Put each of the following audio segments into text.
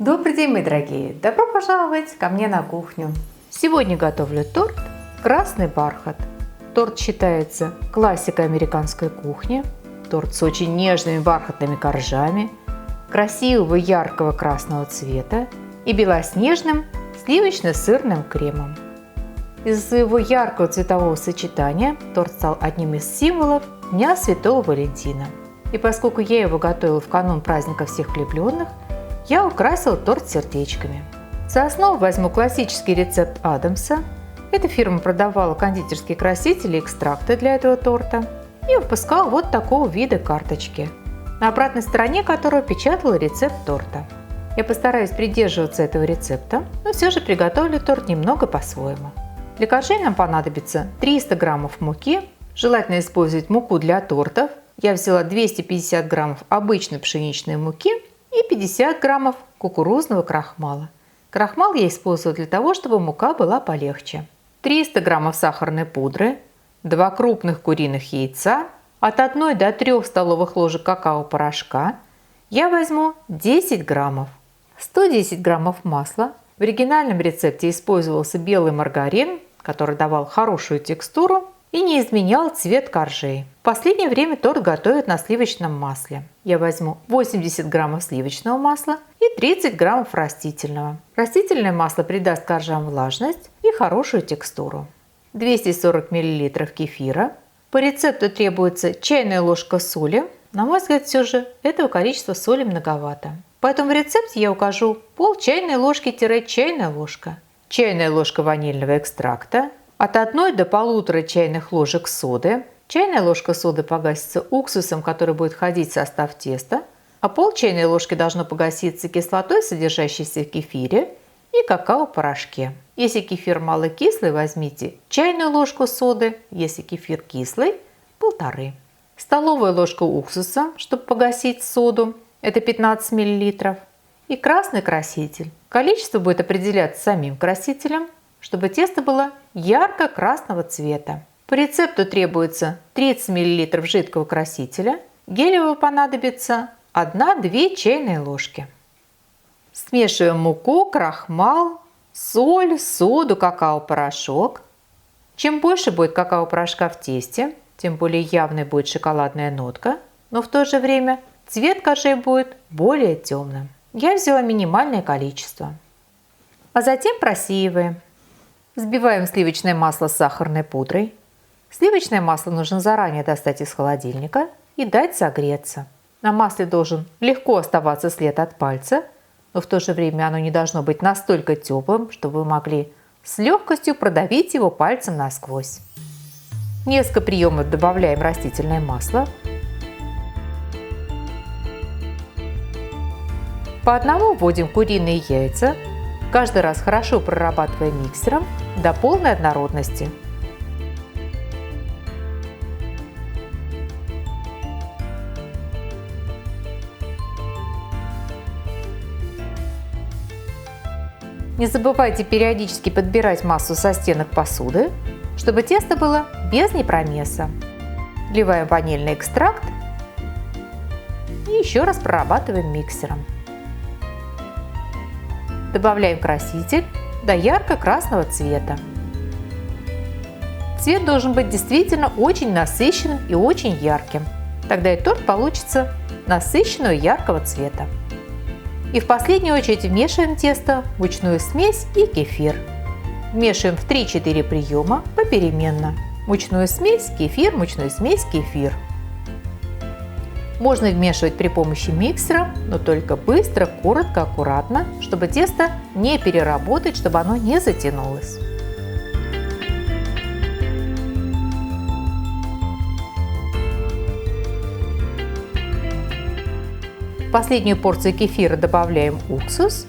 Добрый день, мои дорогие! Добро пожаловать ко мне на кухню! Сегодня готовлю торт «Красный бархат». Торт считается классикой американской кухни. Торт с очень нежными бархатными коржами, красивого яркого красного цвета и белоснежным сливочно-сырным кремом. Из-за своего яркого цветового сочетания торт стал одним из символов Дня Святого Валентина. И поскольку я его готовила в канун праздника всех влюбленных, я украсила торт сердечками. За основу возьму классический рецепт Адамса. Эта фирма продавала кондитерские красители и экстракты для этого торта и выпускала вот такого вида карточки, на обратной стороне которого печатала рецепт торта. Я постараюсь придерживаться этого рецепта, но все же приготовлю торт немного по-своему. Для коржей нам понадобится 300 граммов муки. Желательно использовать муку для тортов. Я взяла 250 граммов обычной пшеничной муки и 50 граммов кукурузного крахмала. Крахмал я использую для того, чтобы мука была полегче. 300 граммов сахарной пудры, 2 крупных куриных яйца, от 1 до 3 столовых ложек какао-порошка. Я возьму 10 граммов. 110 граммов масла. В оригинальном рецепте использовался белый маргарин, который давал хорошую текстуру и не изменял цвет коржей. В последнее время торт готовят на сливочном масле. Я возьму 80 граммов сливочного масла и 30 граммов растительного. Растительное масло придаст коржам влажность и хорошую текстуру. 240 мл кефира. По рецепту требуется чайная ложка соли. На мой взгляд, все же этого количества соли многовато. Поэтому в рецепте я укажу пол чайной ложки-чайная ложка. Чайная ложка ванильного экстракта. От 1 до 1,5 чайных ложек соды. Чайная ложка соды погасится уксусом, который будет входить в состав теста, а пол чайной ложки должно погаситься кислотой, содержащейся в кефире, и какао-порошке. Если кефир малокислый, возьмите чайную ложку соды, если кефир кислый – 1,5. Столовая ложка уксуса, чтобы погасить соду, это 15 мл. И красный краситель. Количество будет определяться самим красителем, чтобы тесто было ярко-красного цвета. По рецепту требуется 30 мл жидкого красителя. Гелевого понадобится 1-2 чайные ложки. Смешиваем муку, крахмал, соль, соду, какао-порошок. Чем больше будет какао-порошка в тесте, тем более явной будет шоколадная нотка, но в то же время цвет коржей будет более темным. Я взяла минимальное количество. А затем просеиваем. Взбиваем сливочное масло с сахарной пудрой. Сливочное масло нужно заранее достать из холодильника и дать согреться. На масле должен легко оставаться след от пальца, но в то же время оно не должно быть настолько теплым, чтобы вы могли с легкостью продавить его пальцем насквозь. Несколько приемов добавляем растительное масло. По одному вводим куриные яйца, каждый раз хорошо прорабатывая миксером до полной однородности. Не забывайте периодически подбирать массу со стенок посуды, чтобы тесто было без непромеса. Вливаем ванильный экстракт и еще раз прорабатываем миксером. Добавляем краситель до ярко-красного цвета. Цвет должен быть действительно очень насыщенным и очень ярким. Тогда и торт получится насыщенного яркого цвета. И в последнюю очередь вмешиваем тесто, мучную смесь и кефир. Вмешиваем в 3-4 приема попеременно. Мучную смесь, кефир, мучную смесь, кефир. Можно вмешивать при помощи миксера, но только быстро, коротко, аккуратно, чтобы тесто не переработать, чтобы оно не затянулось. В последнюю порцию кефира добавляем уксус.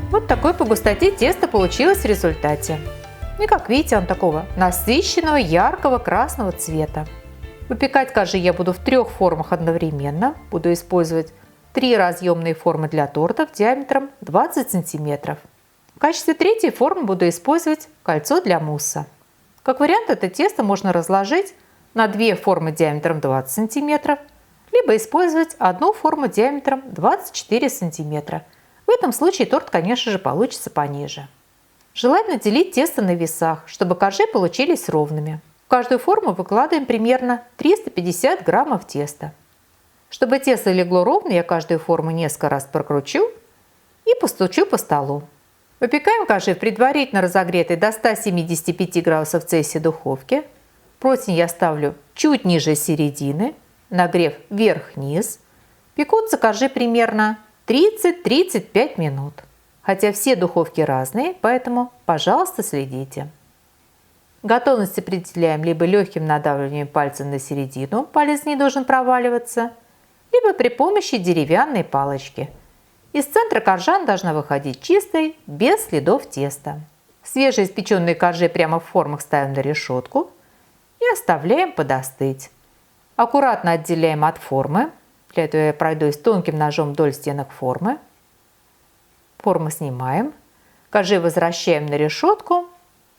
Вот такой по густоте тесто получилось в результате. И как видите, он такого насыщенного, яркого красного цвета. Выпекать коржи я буду в 3 формах одновременно. Буду использовать 3 разъемные формы для тортов диаметром 20 см. В качестве 3-й формы буду использовать кольцо для мусса. Как вариант, это тесто можно разложить на 2 формы диаметром 20 см, либо использовать одну форму диаметром 24 см. В этом случае торт, конечно же, получится пониже. Желательно делить тесто на весах, чтобы коржи получились ровными. В каждую форму выкладываем примерно 350 граммов теста. Чтобы тесто легло ровно, я каждую форму несколько раз прокручу и постучу по столу. Выпекаем коржи в предварительно разогретой до 175 градусов Цельсия духовке. Противень я ставлю чуть ниже середины, нагрев вверх-вниз. Пекутся коржи примерно 30-35 минут. Хотя все духовки разные, поэтому, пожалуйста, следите. Готовность определяем либо легким надавливанием пальца на середину, палец не должен проваливаться, либо при помощи деревянной палочки. Из центра коржа она должна выходить чистой, без следов теста. Свежеиспеченные коржи прямо в формах ставим на решетку и оставляем подостыть. Аккуратно отделяем от формы. Для этого я пройдусь тонким ножом вдоль стенок формы. Форму снимаем, коржи возвращаем на решетку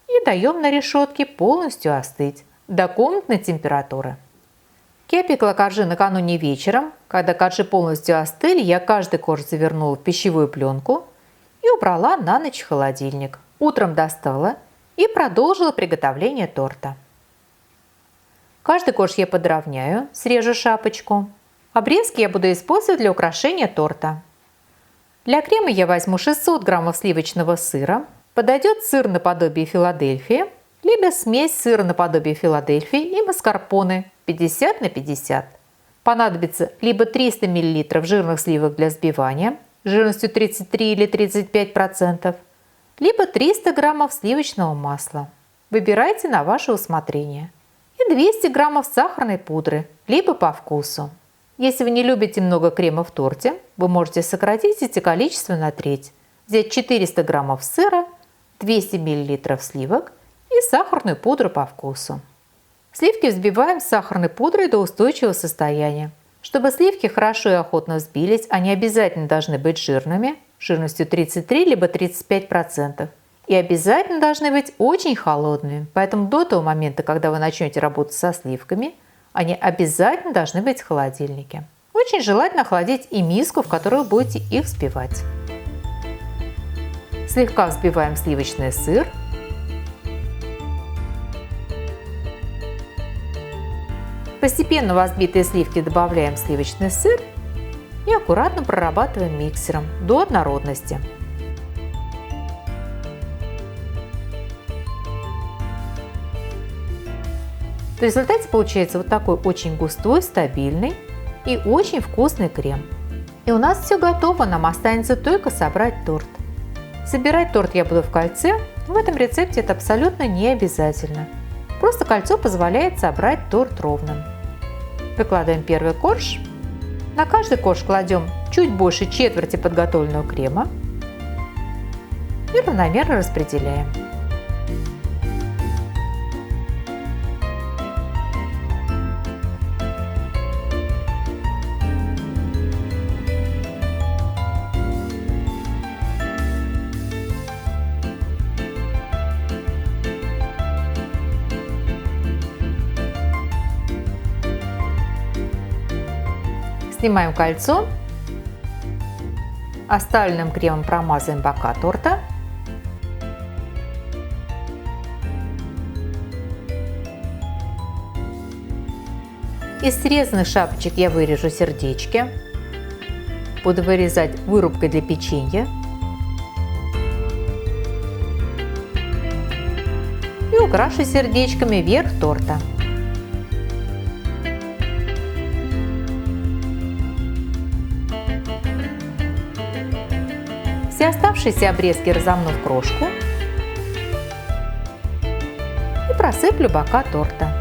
и даем на решетке полностью остыть до комнатной температуры. Я пекла коржи накануне вечером. Когда коржи полностью остыли, я каждый корж завернула в пищевую пленку и убрала на ночь в холодильник. Утром достала и продолжила приготовление торта. Каждый корж я подровняю, срежу шапочку. Обрезки я буду использовать для украшения торта. Для крема я возьму 600 граммов сливочного сыра. Подойдет сыр наподобие Филадельфии, либо смесь сыра наподобие Филадельфии и маскарпоне 50 на 50. Понадобится либо 300 мл жирных сливок для взбивания жирностью 33 или 35%, либо 300 граммов сливочного масла. Выбирайте на ваше усмотрение. И 200 граммов сахарной пудры, либо по вкусу. Если вы не любите много крема в торте, вы можете сократить эти количество на треть. Взять 400 граммов сыра, 200 мл сливок и сахарную пудру по вкусу. Сливки взбиваем с сахарной пудрой до устойчивого состояния. Чтобы сливки хорошо и охотно взбились, они обязательно должны быть жирными, жирностью 33 либо 35%. И обязательно должны быть очень холодными. Поэтому до того момента, когда вы начнете работать со сливками, они обязательно должны быть в холодильнике. Очень желательно охладить и миску, в которую вы будете их взбивать. Слегка взбиваем сливочный сыр. Постепенно в взбитые сливки добавляем сливочный сыр и аккуратно прорабатываем миксером до однородности. В результате получается вот такой очень густой, стабильный и очень вкусный крем. И у нас все готово, нам останется только собрать торт. Собирать торт я буду в кольце, но в этом рецепте это абсолютно не обязательно. Просто кольцо позволяет собрать торт ровным. Выкладываем первый корж. На каждый корж кладем чуть больше четверти подготовленного крема и равномерно распределяем. Снимаем кольцо, оставленным кремом промазываем бока торта. Из срезанных шапочек я вырежу сердечки. Буду вырезать вырубкой для печенья. И украшу сердечками верх торта. Все оставшиеся обрезки разомну в крошку и просыплю бока торта.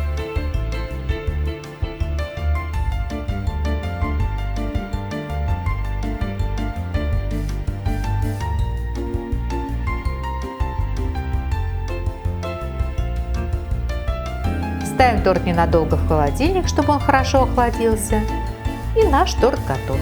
Ставим торт ненадолго в холодильник, чтобы он хорошо охладился. И наш торт готов.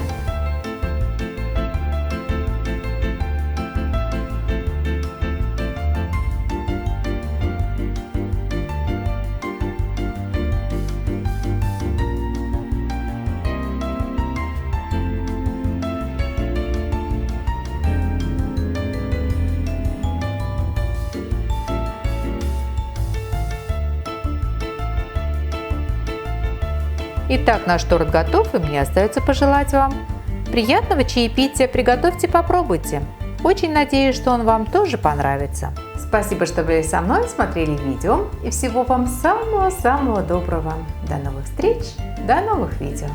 Итак, наш торт готов, и мне остается пожелать вам приятного чаепития. Приготовьте, попробуйте. Очень надеюсь, что он вам тоже понравится. Спасибо, что были со мной, смотрели видео. И всего вам самого-самого доброго. До новых встреч, до новых видео.